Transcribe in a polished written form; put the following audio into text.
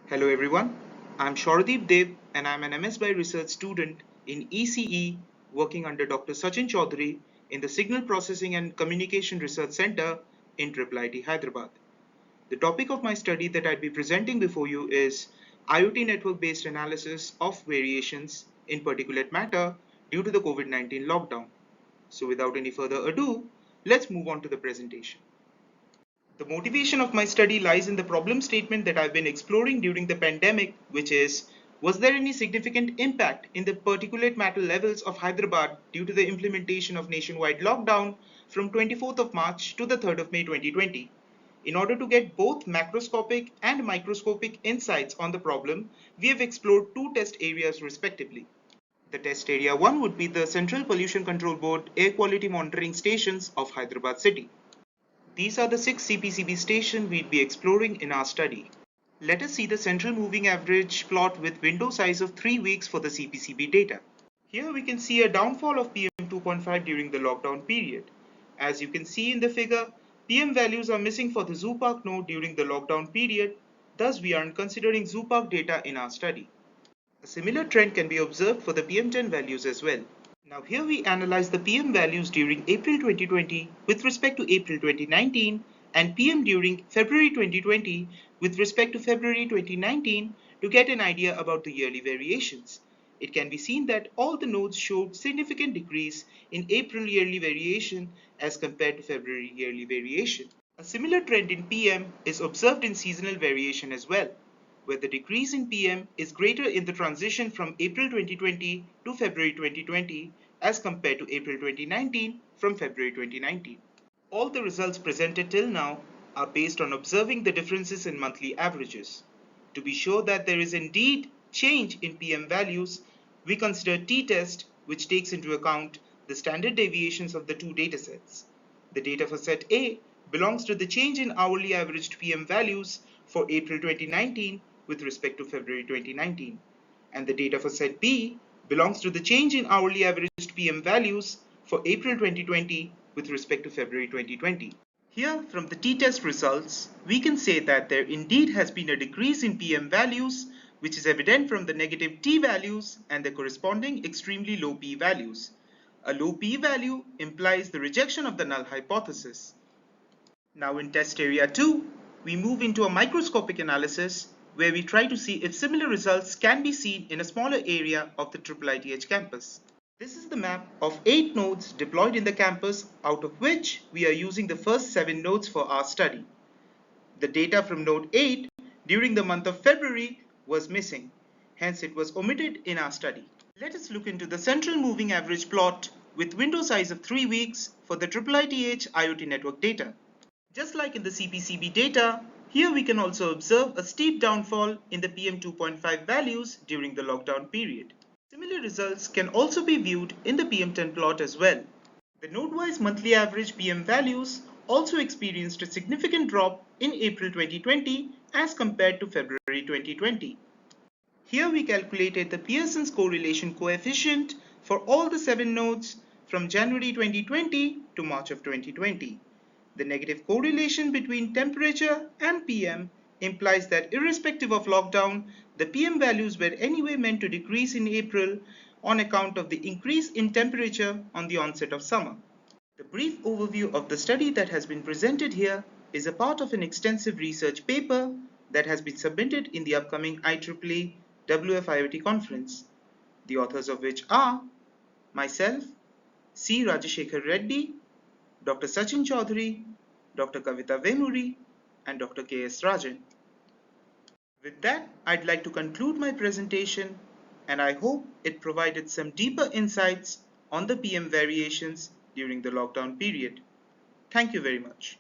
Hello everyone, I'm Shoradeep Dev and I'm an MS by Research student in ECE working under Dr. Sachin Chaudhary in the Signal Processing and Communication Research Center in IIIT Hyderabad. The topic of my study that I'd be presenting before you is IoT network-based analysis of variations in particulate matter due to the COVID-19 lockdown. So without any further ado, let's move on to the presentation. The motivation of my study lies in the problem statement that I've been exploring during the pandemic, which is, was there any significant impact in the particulate matter levels of Hyderabad due to the implementation of nationwide lockdown from 24th of March to the 3rd of May 2020? In order to get both macroscopic and microscopic insights on the problem, we have explored two test areas respectively. The test area 1 would be the Central Pollution Control Board air quality monitoring stations of Hyderabad city. These are the 6 CPCB stations we'd be exploring in our study. Let us see the central moving average plot with window size of 3 weeks for the CPCB data. Here we can see a downfall of PM 2.5 during the lockdown period. As you can see in the figure, PM values are missing for the Zoo Park node during the lockdown period, thus we aren't considering Zoo Park data in our study. A similar trend can be observed for the PM10 values as well. Now here we analyze the PM values during April 2020 with respect to April 2019 and PM during February 2020 with respect to February 2019 to get an idea about the yearly variations. It can be seen that all the nodes showed significant decrease in April yearly variation as compared to February yearly variation. A similar trend in PM is observed in seasonal variation as well, where the decrease in PM is greater in the transition from April 2020 to February 2020 as compared to April 2019 from February 2019. All the results presented till now are based on observing the differences in monthly averages. To be sure that there is indeed change in PM values, we consider t-test, which takes into account the standard deviations of the two datasets. The data for set A belongs to the change in hourly averaged PM values for April 2019 with respect to February 2019, and the data for set B belongs to the change in hourly averaged PM values for April 2020 with respect to February 2020. Here, from the t-test results, we can say that there indeed has been a decrease in PM values, which is evident from the negative t values and the corresponding extremely low p values. A low p value implies the rejection of the null hypothesis. Now in test area 2, we move into a microscopic analysis where we try to see if similar results can be seen in a smaller area of the IIITH campus. This is the map of 8 nodes deployed in the campus, out of which we are using the first 7 nodes for our study. The data from node 8 during the month of February was missing, hence it was omitted in our study. Let us look into the central moving average plot with window size of 3 weeks for the IIITH IoT network data. Just like in the CPCB data, here we can also observe a steep downfall in the PM 2.5 values during the lockdown period. Similar results can also be viewed in the PM10 plot as well. The node-wise monthly average PM values also experienced a significant drop in April 2020 as compared to February 2020. Here we calculated the Pearson's correlation coefficient for all the 7 nodes from January 2020 to March of 2020. The negative correlation between temperature and PM implies that irrespective of lockdown, the PM values were anyway meant to decrease in April on account of the increase in temperature on the onset of summer. The brief overview of the study that has been presented here is a part of an extensive research paper that has been submitted in the upcoming IEEE WF-IoT conference, the authors of which are myself, C. Rajashekhar Reddy, Dr. Sachin Chaudhary, Dr. Kavita Vemuri, and Dr. K.S. Rajan. With that, I'd like to conclude my presentation, and I hope it provided some deeper insights on the PM variations during the lockdown period. Thank you very much.